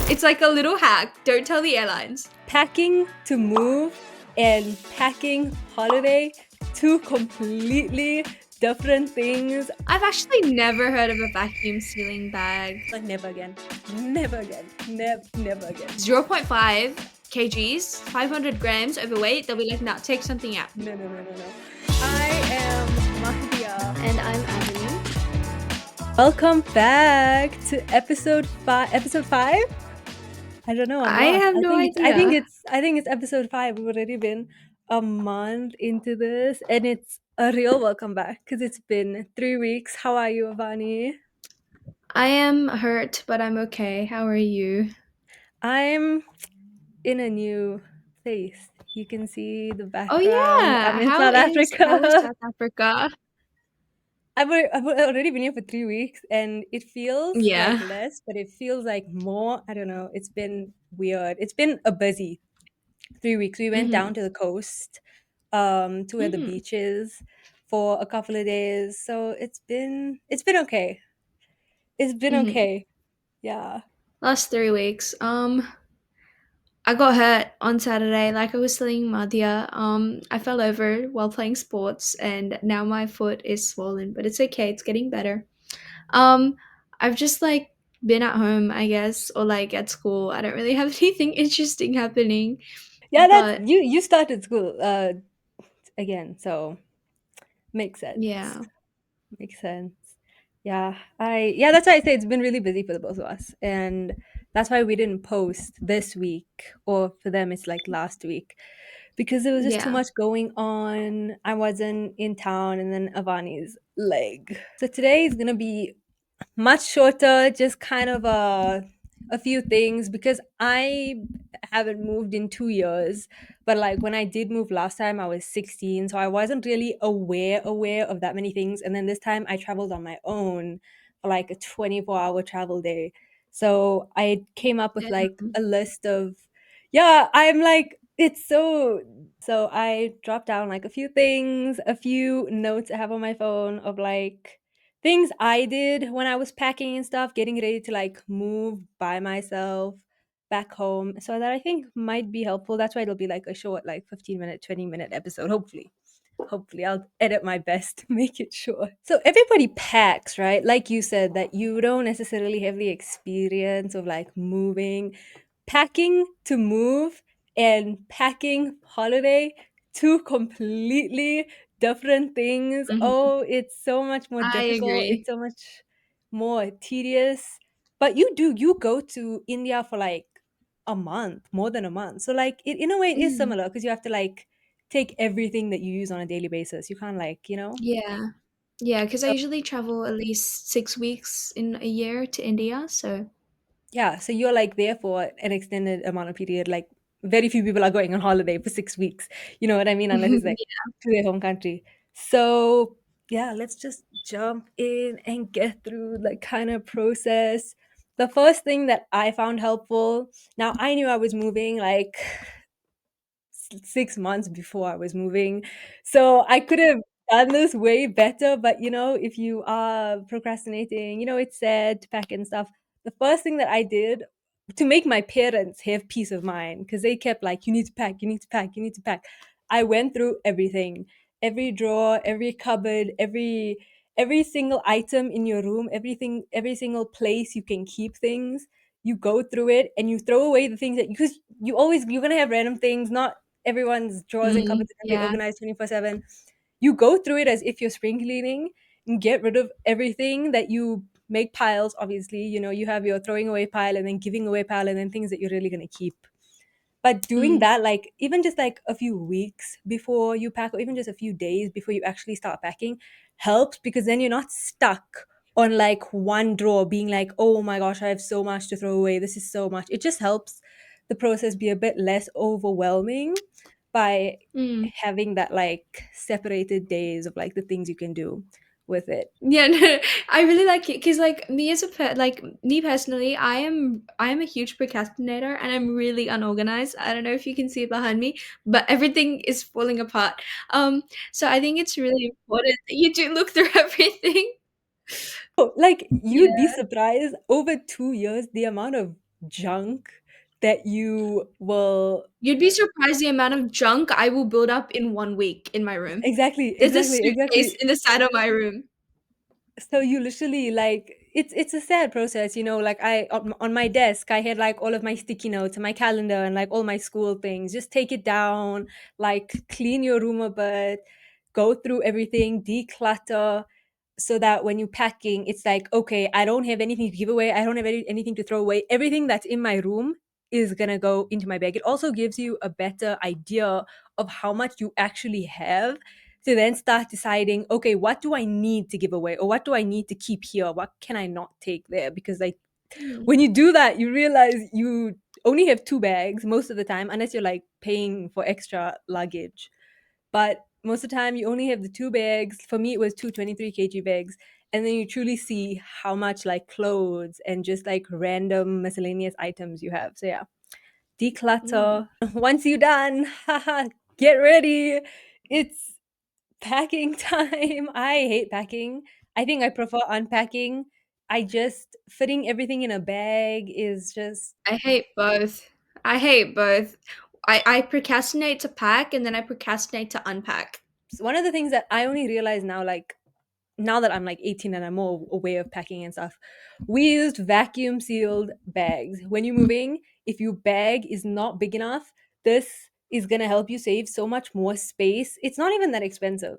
It's like a little hack. Don't tell the airlines. Packing to move and packing holiday, two completely different things. I've actually never heard of a vacuum sealing bag. Like never again. Never again. Never again. Zero point 0.5 kgs, 500 grams overweight. They'll be like, nah, take something out. No. I am Mahdia. And I'm Avenue. Welcome back to episode 5. Episode 5? I don't know. I'm I lost. have no idea. I think it's episode 5. We've already been a month into this, and it's a real welcome back because it's been 3 weeks. How are you, Avani? I am hurt, but I'm okay. How are you? I'm in a new place. You can see the Oh background. I'm yeah. in How South is Africa. South Africa? I've already been here for 3 weeks, and it feels like Yeah. less, but it feels like more. I don't know. It's been weird. It's been a busy 3 weeks. We went down Mm-hmm. to the coast, to where the Mm-hmm. beach is for a couple of days. So it's been okay. It's been Mm-hmm. okay. Yeah. Last 3 weeks. I got hurt on Saturday. Like I was telling Madhya, I fell over while playing sports, and now my foot is swollen. But it's okay. It's getting better. Um, I've just like been at home, I guess, or like at school. I don't really have anything interesting happening. Yeah, that's But you started school again, so makes sense. yeah, Makes sense. Yeah, that's why I say it's been really busy for the both of us. And that's why we didn't post this week, or for them it's like last week. Because there was just too yeah. much going on. I wasn't in town, and then Avani's leg. So today is gonna be much shorter, just kind of a few things because I haven't moved in 2 years. But like when I did move last time, I was 16, so I wasn't really aware of that many things. And then this time I traveled on my own for like a 24-hour travel day. So I came up with like Yeah. a list of, yeah, I'm like, it's so I dropped down like a few things, a few notes I have on my phone of like things I did when I was packing and stuff, getting ready to like move by myself back home. So that I think might be helpful. That's why it'll be like a short, like 15-minute, 20-minute episode, hopefully. Hopefully, I'll edit my best to make it short. So, everybody packs, right? Like you said, that you don't necessarily have the experience of like moving, packing to move and packing holiday, two completely different things. Mhm. Oh, it's so much more I difficult. It's agree. so much more tedious. But you go to India for like a month, more than a month. So like in a way it is Mhm. similar because you have to like take everything that you use on a daily basis. You can't like, Yeah. Yeah, because I So usually travel at least 6 weeks in a year to India. So yeah, so you're like there for an extended amount of period. Like very few people are going on holiday for 6 weeks. You know what I mean? Unless it's like to their home country. So yeah, let's just jump in and get through the kind of process. The first thing that I found helpful, now I knew I was moving like 6 months before I was moving. So I could have done this way better. But, if you are procrastinating, it's sad to pack and stuff. The first thing that I did to make my parents have peace of mind, because they kept like, you need to pack, you need to pack, you need to pack. I went through everything, every drawer, every cupboard, every single item in your room, every single place you can keep things. You go through it and you throw away the things that because you're gonna have random things, not everyone's drawers and cupboards are gonna be yeah. organized 24/7. You go through it as if you're spring cleaning and get rid of everything that you make piles. Obviously, you have your throwing away pile and then giving away pile and then things that you're really gonna keep. But doing Mm. that, like even just like a few weeks before you pack, or even just a few days before you actually start packing, helps because then you're not stuck on like one drawer being like, oh my gosh, I have so much to throw away. This is so much. It just helps the process be a bit less overwhelming by Mm. having that like separated days of like the things you can do with it. Yeah, no, I really like it because, like, me as a like me personally, I am a huge procrastinator and I'm really unorganized. I don't know if you can see it behind me, but everything is falling apart. So I think it's really important that you do look through everything. Oh, like you'd be Yeah. surprised over 2 years the amount of junk that you will. You'd be surprised the amount of junk I will build up in 1 week in my room. Exactly, There's a exactly, suitcase exactly. in the side of my room. So you literally like it's a sad process, you know, like I on my desk I had like all of my sticky notes and my calendar and like all my school things. Just take it down, like clean your room a bit, go through everything, declutter, so that when you're packing it's like, okay, I don't have anything to give away, I don't have anything to throw away. Everything that's in my room is gonna go into my bag. It also gives you a better idea of how much you actually have, to then start deciding, okay, what do I need to give away, or what do I need to keep here, what can I not take there? Because like Mm, when you do that you realize you only have two bags most of the time, unless you're like paying for extra luggage. But most of the time you only have the two bags. For me it was two 23 kg bags. And then you truly see how much like clothes and just like random miscellaneous items you have. So yeah, mm. declutter. Once you're done, haha, get ready. It's packing time. I hate packing. I think I prefer unpacking. I just fitting everything in a bag is just I hate both. I hate both. I procrastinate to pack and then I procrastinate to unpack. one of the things that I only realize now, like now that I'm like 18 and I'm more aware of packing and stuff. We used vacuum sealed bags. When you're moving, if your bag is not big enough, this is gonna help you save so much more space. It's not even that expensive,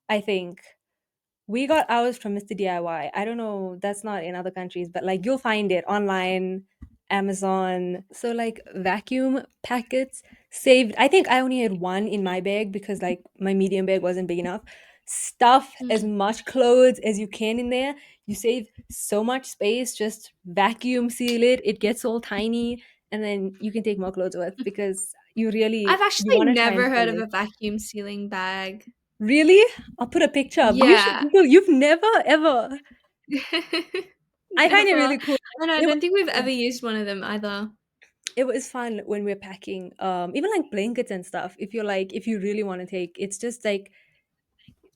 I think. We got ours from Mr. DIY. I don't know, that's not in other countries, but like you'll find it online, Amazon. So like vacuum packets saved. I think I only had one in my bag because like my medium bag wasn't big enough. Stuff as Mm. much clothes as you can in there. You save so much space. Just vacuum seal it. It gets all tiny, and then you can take more clothes with because I've you actually want to try and never heard fill of it. a vacuum sealing bag. Really? I'll put a picture up. You should Yeah. Google. You've never ever. I find it Never. really cool. And I It was don't think we've ever fun. used one of them either. It was fun when we're packing, even like blankets and stuff. If you're like, if you really want to take, it's just like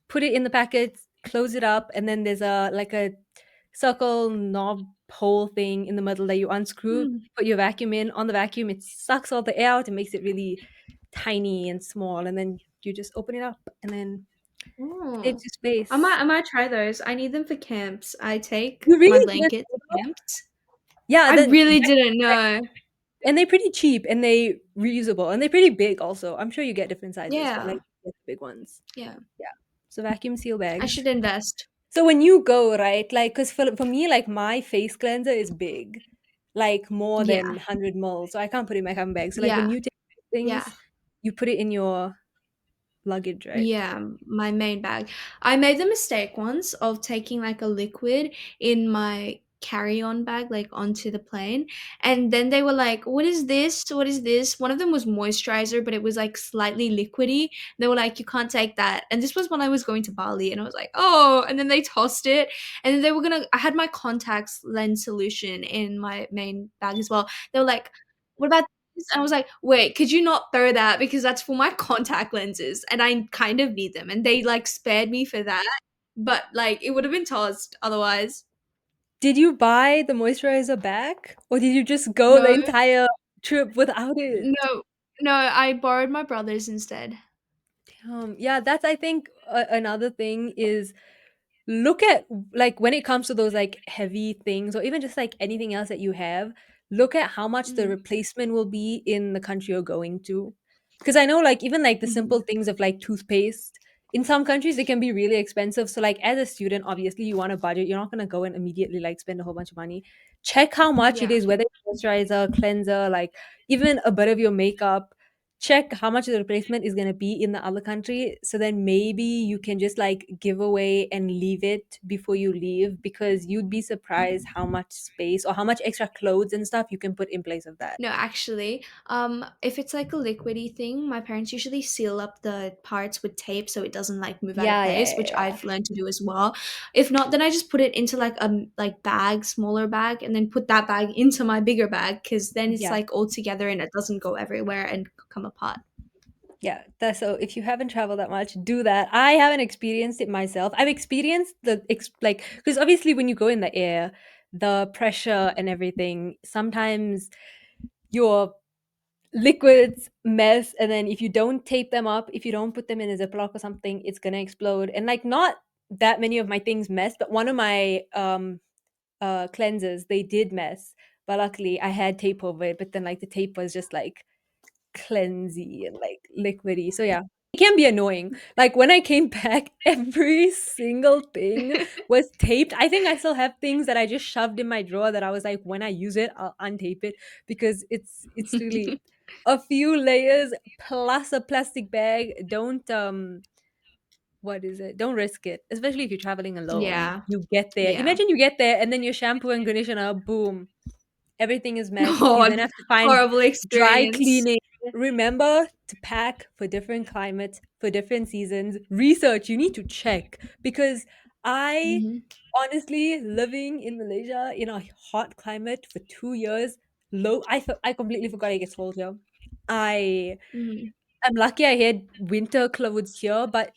put it in the packet, close it up, and then there's a like a circle knob hole thing in the middle that you unscrew. Mm. Put your vacuum in. On the vacuum, it sucks all the air out and makes it really tiny and small. And then you just open it up, and then saves Oh. you I space. might try those. I need them for camps. I take You my really didn't blanket know to that? camps. Yeah, I then really didn't know. and they're pretty cheap and they reusable and they're pretty big also. I'm sure you get different sizes, but Yeah. like get the big ones. Yeah. Yeah. So vacuum seal I bags. should invest. So when you go, right, like because for me, like my face cleanser is big, like more than Yeah. 100 ml. So I can't put it in my camera bag. So like when Yeah. you take Yeah. things, you put it in your luggage, right? Yeah, my main bag. I made the mistake once of taking like a liquid in my carry-on bag, like onto the plane. And then they were like, "What is this? What is this?" One of them was moisturizer, but it was like slightly liquidy. They were like, "You can't take that." And this was when I was going to Bali, and I was like, "Oh!" And then they tossed it, and then they were gonna. I had my contacts lens solution in my main bag as well. They were like, "What about?" And I was like, "Wait, could you not throw that because that's for my contact lenses and I kind of need them." And they like spared me for that, but like it would have been tossed otherwise. Did you buy the moisturizer back, or did you just go the No, entire trip without it? no, no, I borrowed my brother's instead. Yeah, that's I think another thing is look at like when it comes to those like heavy things or even just like anything else that you have, look at how much the Mm, replacement will be in the country you're going to. Because I know like even like the mhm. simple things of like toothpaste in some countries they can be really expensive. So like as a student, obviously you want a budget. You're not gonna go and immediately like spend a whole bunch of money. Check how much it Yeah. is, whether it's moisturizer, cleanser, like even a bit of your makeup. Check how much the replacement is going to be in the other country, so then maybe you can just like give away and leave it before you leave, because you'd be surprised how much space or how much extra clothes and stuff you can put in place of that. No, actually, if it's like a liquidy thing, my parents usually seal up the parts with tape so it doesn't like move out of Yeah, yeah, place, yeah, which yeah. I've learned to do as well. If not, then I just put it into like a like bag, smaller bag, and then put that bag into my bigger bag because then it's Yeah, like all together and it doesn't go everywhere and come apart. yeah. So if you haven't traveled that much, do that. I haven't experienced it myself. I've experienced like because obviously when you go in the air, the pressure and everything. Sometimes your liquids mess, and then if you don't tape them up, if you don't put them in a ziploc or something, it's gonna explode. And like, not that many of my things messed, but one of my cleansers, they did mess, but luckily I had tape over it. But then like the tape was just like cleansy and like liquidy. So yeah, it can be annoying. Like when I came back, every single thing was taped. I think I still have things that I just shoved in my drawer that I was like, when I use it, I'll untape it, because it's really a few layers plus a plastic bag. Don't what is it? Don't risk it, especially if you're traveling alone. Yeah. You get there. Yeah. Imagine you get there and then your shampoo and conditioner, boom, everything is messed. You then Oh, have to find horrible dry experience. cleaning. Remember to pack for different climates, for different seasons. Research, you need to check, because I Mhm. honestly, living in Malaysia in a hot climate for 2 years, I completely forgot it gets cold here. I Mhm. am lucky I had winter clothes here, but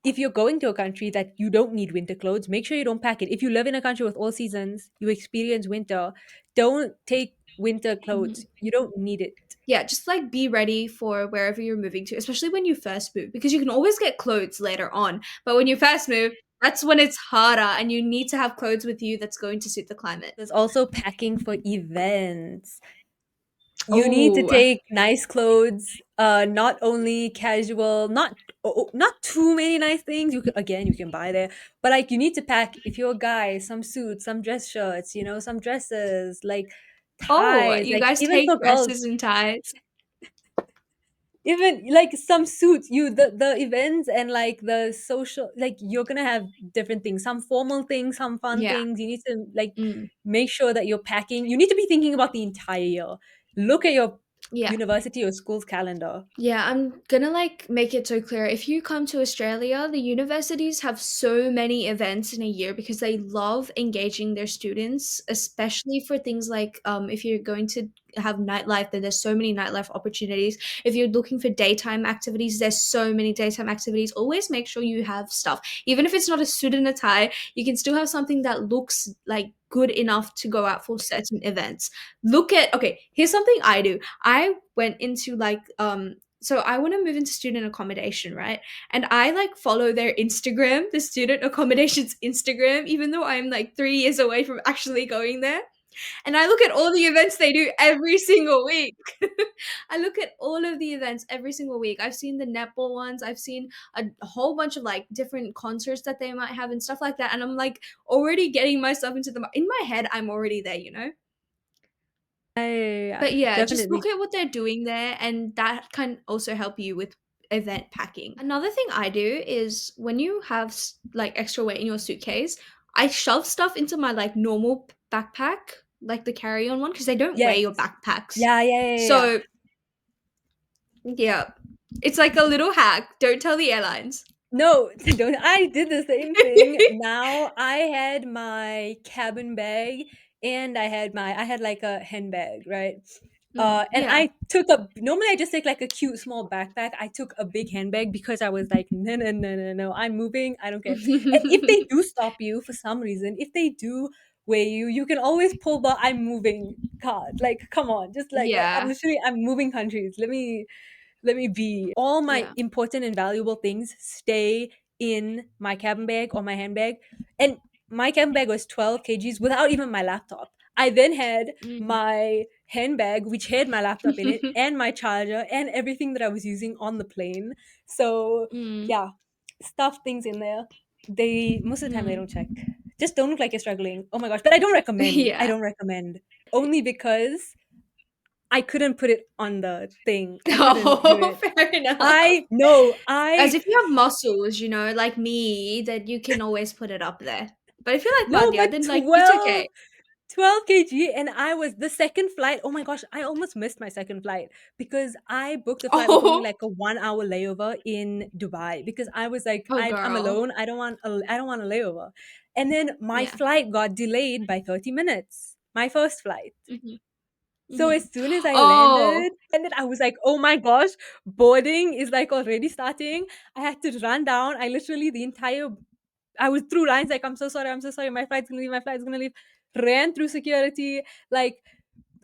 if you're going to a country that you don't need winter clothes, make sure you don't pack it. If you live in a country with all seasons, you experience winter, don't take winter clothes. Mhm. You don't need it. Yeah, just like be ready for wherever you're moving to, especially when you first move, because you can always get clothes later on. But when you first move, that's when it's harder, and you need to have clothes with you that's going to suit the climate. There's also packing for events. You need to Oh, take nice clothes, not only casual, not too many nice things. You can buy there, but like you need to pack, if you're a guy, some suits, some dress shirts, some dresses, like oh, ties, you like guys even take for girls, dresses and ties. even like some suits. The events and like the social, like you're gonna have different things, some formal things, some fun Yeah. things. You need to like Mm. make sure that you're packing. You need to be thinking about the entire year. Look at your Yeah. university or school's calendar. Yeah, I'm gonna like make it so clear. If you come to Australia, the universities have so many events in a year because they love engaging their students, especially for things like if you're going to have nightlife, then there's so many nightlife opportunities. If you're looking for daytime activities, there's so many daytime activities. Always make sure you have stuff. Even if it's not a suit and a tie, you can still have something that looks like good enough to go out for certain events. Look at okay, here's something I do. I went into like so I want to move into student accommodation, right? And I like follow their Instagram, the student accommodations Instagram, even though I'm like 3 years away from actually going there. And I look at all the events they do every single week. I look at all of the events every single week. I've seen the netball ones. I've seen a whole bunch of like different concerts that they might have and stuff like that. And I'm like already getting myself into the in my head. I'm already there, you know. I But yeah, just look definitely. at what they're doing there, and that can also help you with event packing. Another thing I do is when you have like extra weight in your suitcase, I shove stuff into my like normal backpack, like the carry-on one, because they don't weigh Yes. your backpacks. Yeah, yeah, yeah, yeah. So yeah, it's like a little hack. Don't tell the airlines. No, don't. I did the same thing. Now I had my cabin bag and I had like a handbag, right? And Yeah. I took a normally I just take like a cute small backpack. I took a big handbag because I was like, no, no, no, no, no. I'm moving. I don't care. And if they do stop you for some reason, if they do weigh you, you can always pull the "I'm moving" card. Like, come on, just like Yeah. I'm moving countries. Let me be. All my Yeah. important and valuable things stay in my cabin bag or my handbag. And my cabin bag was 12 kgs without even my laptop. I then had Mm. my handbag, which had my laptop in it, and my charger, and everything that I was using on the plane. So, Mm. yeah, stuff things in there. They, most of the time, they Mm. don't check. Just don't look like you're struggling. Oh my gosh. But I don't recommend. I Yeah. don't recommend. Only because I couldn't put it on the thing. I couldn't do Oh, it. fair enough. I no, As I if you have muscles, you know, like me, that you can always put it up there. But if you're like no, Madhya, but then like it's 12, okay. 12 kg, and I was the second flight. Oh my gosh, I almost missed my second flight because I booked a flight with only Oh, like a 1 hour layover in Dubai because I was like, oh, I'm girl. alone. I don't want a layover. And then my Yeah. flight got delayed by 30 minutes. My first flight. Hmm. So Hmm. as soon as Oh, I was like, "Oh my gosh, boarding is like already starting." I had to run down. I literally the entire I was through lines like, I'm so sorry, my flight's gonna leave, my flight's gonna leave." ran through security, like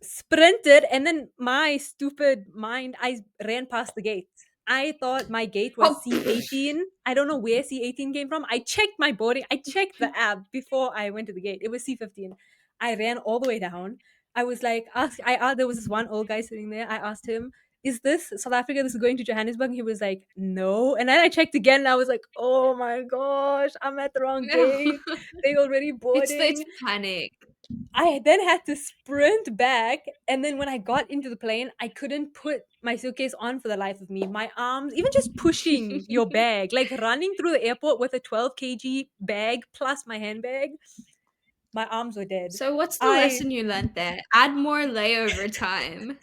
sprinted, and then my stupid mind, I ran past the gate. I thought my gate was Oh, C18. I don't know where C18 came from. I checked my boarding, I checked the app before I went to the gate. It was C15. I ran all the way down. I was like, I asked, there was this one old guy sitting there. I asked him, is this South Africa? This is going to Johannesburg? He was like, no. And then I checked again and I was like, oh my gosh, I'm at the wrong no. gate. They already It's boarding. panic. I then had to sprint back, and then when I got into the plane, I couldn't put my suitcase on for the life of me. My arms, even just pushing your bag, like running through the airport with a 12 kg bag plus my handbag, my arms were dead. So what's the I lesson you learned there? Add more layover time.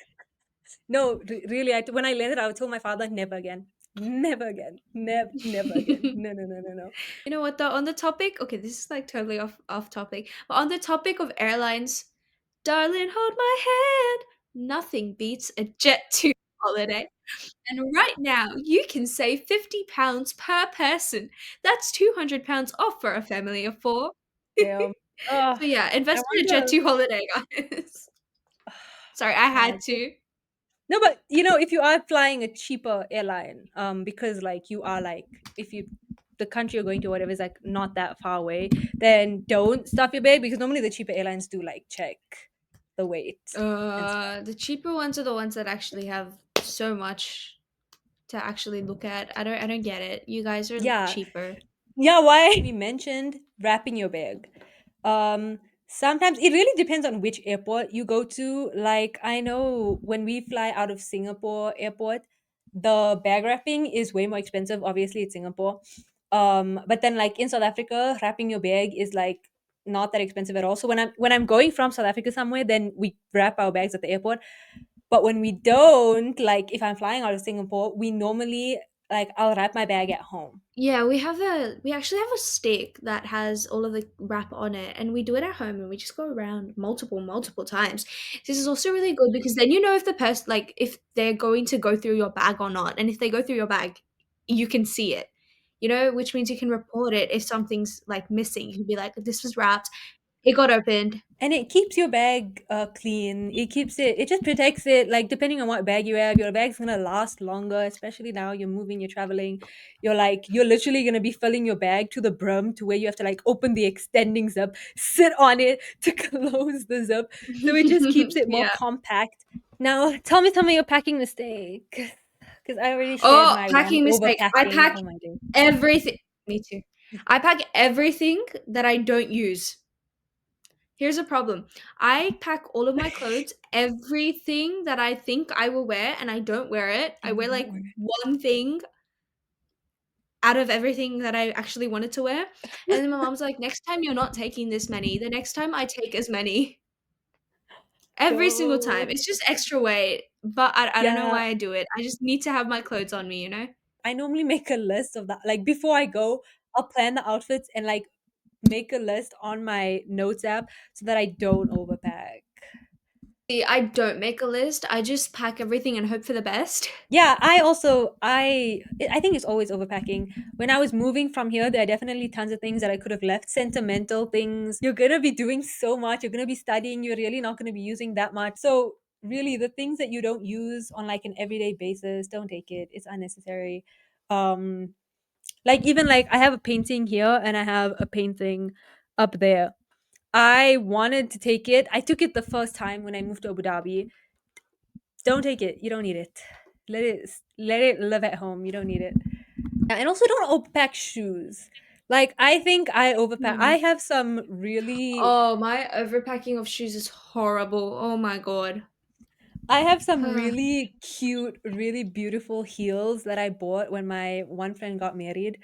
no, really, when I landed, I told my father, never again, never again, never again. You No, no, no, no, no. know what though? On the topic, okay, this is like totally off topic. But on the topic of airlines, darling, hold my hand. Nothing beats a Jet2 holiday. And right now, you can save £50 per person. That's £200 off for a family of four. Damn. Oh, So yeah, I invest in a wonder. Jet2 holiday, guys. Sorry, I God. had to. No, but if you are flying a cheaper airline, because like you are like, if you the country you're going to, whatever, is like not that far away, then don't stuff your bag, because normally the cheaper airlines do like check the weight and stuff. The cheaper ones are the ones that actually have so much to actually look at. I don't get it. You guys are Yeah, cheaper. yeah. Why we mentioned wrapping your bag? Sometimes it really depends on which airport you go to. Like I know when we fly out of Singapore airport, the bag wrapping is way more expensive. Obviously, it's Singapore. But then like in South Africa, wrapping your bag is like not that expensive at all. So when I'm going from South Africa somewhere, then we wrap our bags at the airport. But when we don't, like if I'm flying out of Singapore, we normally, like, I'll wrap my bag at home. Yeah, we actually have a stick that has all of the wrap on it, and we do it at home, and we just go around multiple times. This is also really good because then you know if the person, like, if they're going to go through your bag or not, and if they go through your bag, you can see it. You know, which means you can report it if something's like missing. You can be like, "This was wrapped. It got opened." And it keeps your bag clean. It just protects it. Like depending on what bag you have, your bag's gonna last longer. Especially now you're moving, you're traveling. You're literally gonna be filling your bag to the brim, to where you have to like open the extending zip, sit on it to close the zip. So it just keeps it more Yeah. compact. Now tell me some of your packing mistake, because I already shared Oh, my one packing mistake. I overpacking. pack Oh my day. everything. Me too. I pack everything that I don't use. Here's a problem. I pack all of my clothes, everything that I think I will wear, and I don't wear it. I And you wear don't like wear one thing out of everything that I actually wanted to wear. And then my mom's like, next time you're not taking this many. The next time I take as many. Every single no. time. It's just extra weight. But I don't know Yeah, why I do it. I just need to have my clothes on me, you know? I normally make a list of that. Like before I go, I'll plan the outfits and like make a list on my notes app so that I don't overpack. See, I don't make a list. I just pack everything and hope for the best. Yeah, I think it's always overpacking. When I was moving from here, there are definitely tons of things that I could have left, sentimental things. You're gonna be doing so much. You're gonna be studying. You're really not gonna be using that much. So really, the things that you don't use on like an everyday basis, don't take it. It's unnecessary. Um, like even like I have a painting here and I have a painting up there. I wanted to take it. I took it the first time when I moved to Abu Dhabi. Don't take it. You don't need it. Let it live at home. You don't need it. Yeah, and also don't overpack shoes. Like I think I overpack. I Hmm. have some really Oh, my overpacking of shoes is horrible. Oh my god. I have some really cute, really beautiful heels that I bought when my one friend got married.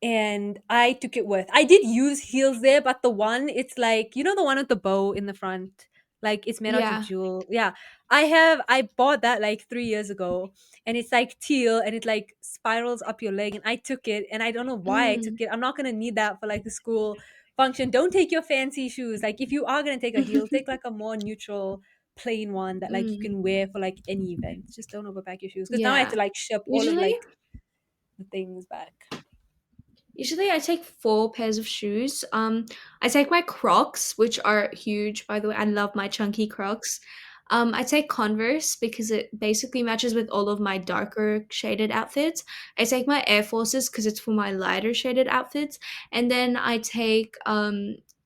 And I took it with. I did use heels there, but the one, it's like, the one with the bow in the front, like it's made out of Yeah. jewel. Yeah, I bought that like 3 years ago, and it's like teal, and it like spirals up your leg. And I took it, and I don't know why I took Mm. it. I'm not gonna need that for like the school function. Don't take your fancy shoes. Like if you are gonna take a heel, take like a more neutral, plain one that like you Mm. can wear for like any event. Just don't overpack your shoes. Because now I have Yeah. to like ship all of Usually like the things back. Usually I take 4 pairs of shoes. I take my Crocs, which are huge, by the way. I love my chunky Crocs. I take Converse because it basically matches with all of my darker shaded outfits. I take my Air Forces because it's for my lighter shaded outfits. And then I take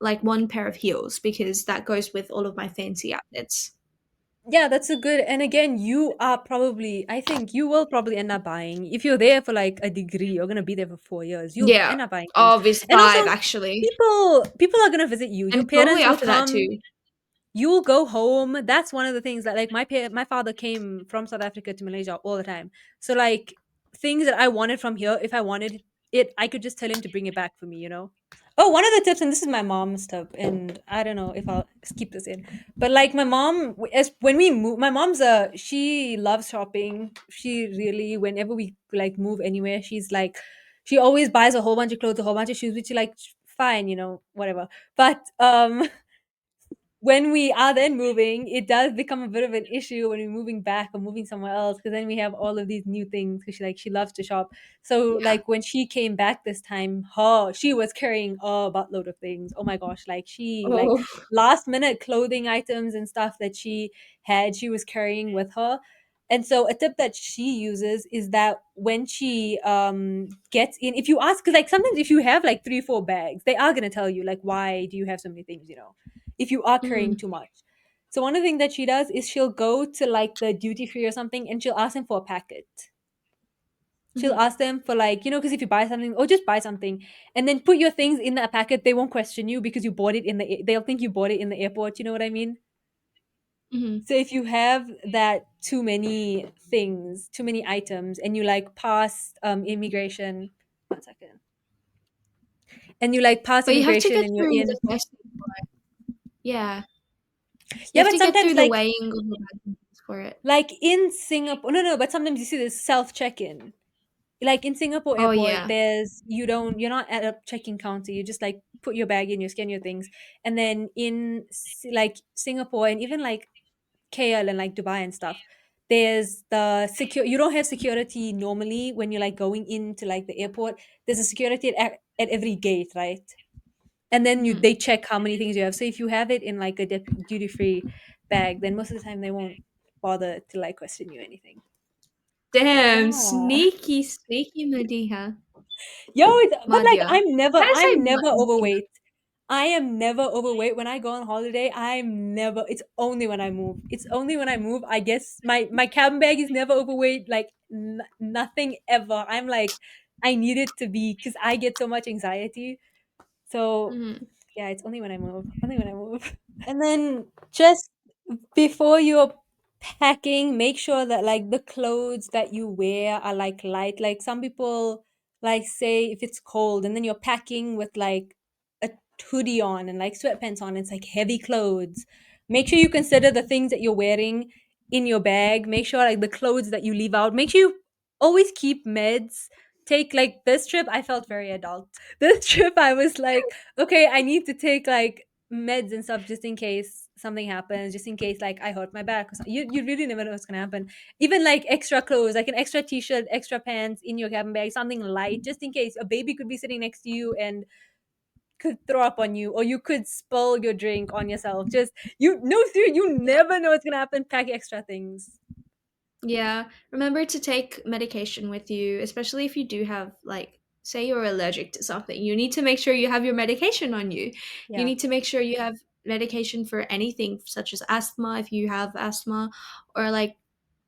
like 1 pair of heels because that goes with all of my fancy outfits. Yeah, that's a good, and again, you are probably, I think you will probably end up buying, if you're there for like a degree, you're gonna be there for 4 years, you'll Yeah. end up buying things. Obvious And also, 5 actually. people are gonna visit you. Your And probably parents will after that come, too. you'll go home. That's one of the things that like my father came from South Africa to Malaysia all the time. So like things that I wanted from here, if I wanted it, I could just tell him to bring it back for me, you know? Oh, one of the tips, and this is my mom's tip, and I don't know if I'll keep this in, but like my mom, as when we move, my mom's she loves shopping. She really, whenever we like move anywhere, she's like, she always buys a whole bunch of clothes, a whole bunch of shoes, which is like fine, you know, whatever. But when we are then moving, it does become a bit of an issue when we're moving back or moving somewhere else, because then we have all of these new things, because she loves to shop. So Yeah. like when she came back this time, she was carrying a buttload of things. Oh my gosh, like she like Oh, last minute clothing items and stuff that she had, she was carrying with her. And so a tip that she uses is that when she gets in, if you ask, because like sometimes if you have like 3 4 bags, they are going to tell you like, why do you have so many things, you know, if you are carrying mhm, too much. So one of the things that she does is she'll go to like the duty free or something, and she'll ask them for a packet. She'll mhm. ask them for like, you know, because if you buy something, or just buy something and then put your things in that packet, they won't question you because you bought it in they'll think you bought it in the airport. You know what I mean? Mhm. So if you have that too many things, too many items, and you like pass immigration, 1 second, and you like pass But you have to immigration get and you're through the in, testing for it. Yeah. You yeah, have but to get sometimes through the like weighing of the bags for it. in Singapore, no, no, but sometimes you see this self check in. Like in Singapore Oh, airport, yeah. there's you're not at a check-in counter. You just like put your bag in, you scan your things, and then in like Singapore and even like KL and like Dubai and stuff, there's the secure. You don't have security normally when you're like going into like the airport. There's a security at every gate, right? And then Mhm. they check how many things you have. So if you have it in like a duty free bag, then most of the time they won't bother to like question you anything. Damn, Yeah. sneaky, sneaky Madiha. Yo, but like Madhya. How do you say I'm never Madiha? overweight. I am never overweight when I go on holiday. I'm never. It's only when I move. It's only when I move. I guess my cabin bag is never overweight. Like nothing ever. I'm like I need it to be, because I get so much anxiety. So Mhm. yeah, it's only when I move. Only when I move. And then just before you're packing, make sure that like the clothes that you wear are like light. Like some people like say if it's cold and then you're packing with like a hoodie on and like sweatpants on, it's like heavy clothes. Make sure you consider the things that you're wearing in your bag. Make sure like the clothes that you leave out. Make sure you always keep meds. Take like this trip, I felt very adult. This trip, I was like, okay, I need to take like meds and stuff just in case something happens, just in case like I hurt my back. Or something. You really never know what's gonna happen. Even like extra clothes, like an extra t-shirt, extra pants in your cabin bag, something light, just in case a baby could be sitting next to you and could throw up on you, or you could spill your drink on yourself. Just you no seriously, you never know what's gonna happen. Pack extra things. Yeah. Remember to take medication with you, especially if you do have, like, say you're allergic to something. You need to make sure you have your medication on you. You Yeah. need to make sure you have medication for anything, such as asthma, if you have asthma, or like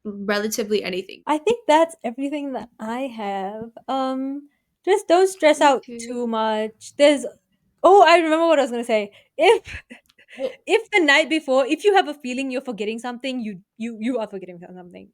relatively anything. I think that's everything that I have. Just don't stress Me out too. too much. There's Oh, I remember what I was gonna say. If Oh, if the night before, if you have a feeling you're forgetting something, you are forgetting something.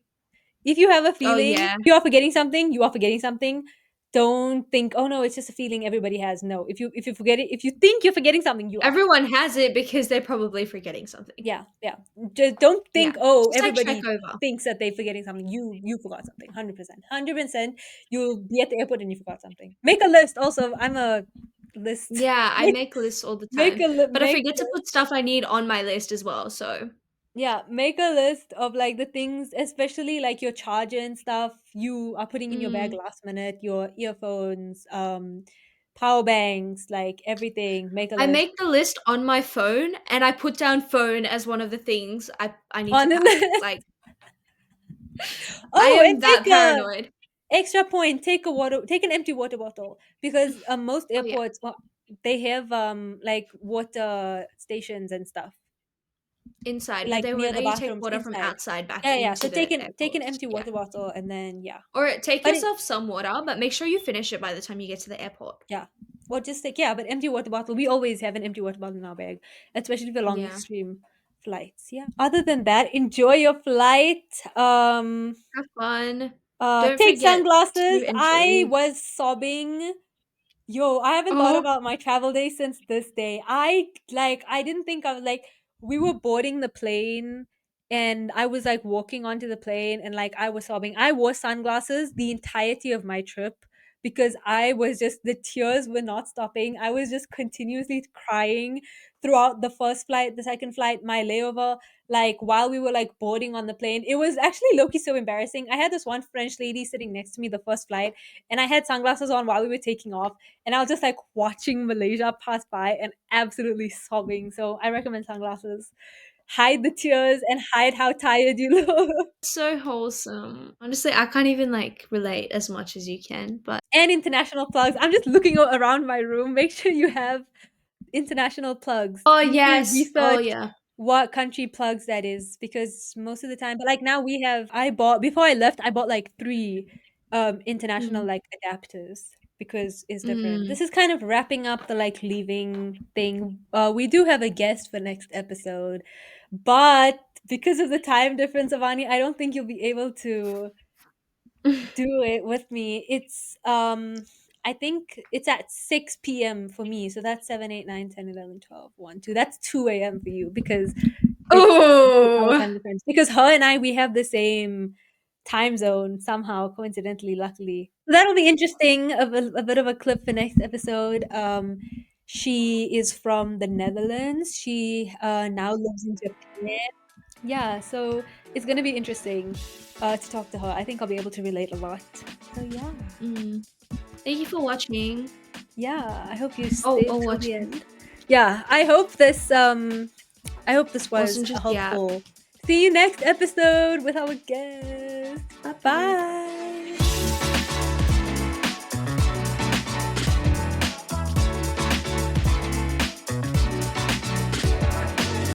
If you have a oh feeling yeah. you are forgetting something, you are forgetting something. Don't think, oh no, it's just a feeling everybody has. No, if you forget it, if you think you're forgetting something, you are. Everyone has it because they're probably forgetting something. Yeah, yeah. Just don't think, Yeah. oh, Just like check everybody over. thinks that they're forgetting something. You forgot something. 100%. 100%. You'll be at the airport and you forgot something. Make a list. Also, I'm a list. Yeah, I make make lists all the make time, a but I make forget to put stuff I need on my list as well. So, Yeah, make a list of like the things, especially like your charger and stuff you are putting in your bag mm, last minute, your earphones, power banks, like everything. Make a I list. make the list on my phone and I put down phone as one of the things I need to On the pack. list. Like I Oh, and am that paranoid. extra point. Take an empty water bottle because most Oh yeah, airports, well, they have like water stations and stuff, inside, but like they near won't the let you take bathrooms water from inside. outside back Yeah, yeah. So into the take an airports. empty Yeah. water bottle and then yeah. Or take But it yourself some water, but make sure you finish it by the time you get to the airport. yeah. Or just like yeah, but empty water bottle. We always have an empty water bottle in our bag, especially for long Yeah. extreme flights. Yeah. Other than that, enjoy your flight. Have fun. Don't Take forget sunglasses. to I enjoy. was sobbing. Yo, I haven't thought Oh, about my travel day since this day. I didn't think I was like we were boarding the plane and I was like walking onto the plane and like I was sobbing. I wore sunglasses the entirety of my trip because I was just the tears were not stopping. I was just continuously crying throughout the first flight, the second flight, my layover, like while we were like boarding on the plane. It was actually low-key so embarrassing. I had this one French lady sitting next to me the first flight and I had sunglasses on while we were taking off and I was just like watching Malaysia pass by and absolutely sobbing. So I recommend sunglasses. Hide the tears and hide how tired you look. so wholesome. Honestly, I can't even like relate as much as you can, but And international plugs. I'm just looking around my room. Make sure you have international plugs. oh You need to yes. Oh research yeah. what country plugs that is because most of the time, but like now we have, I bought, before I left, I bought like three international Mm, like adapters because it's different. mm. This is kind of wrapping up the like leaving thing. We do have a guest for next episode, but because of the time difference, Avani, I don't think you'll be able to do it with me. It's I think it's at 6 p.m. for me. So that's 7, 8, 9, 10, 11, 12, 1, 2. That's 2 a.m. for you because it's our Oh. time difference. Because her and I, we have the same time zone somehow, coincidentally, luckily. So that'll be interesting. A bit of a clip for next episode. She is from the Netherlands. She now lives in Japan. Yeah, so it's gonna be interesting to talk to her. I think I'll be able to relate a lot. So yeah, Mm. Thank you for watching. yeah. I hope you Oh, stayed oh, till the watching. end. Yeah, I hope this was Wasn't just yeah. helpful. See you next episode with our guest. Bye bye. Bye.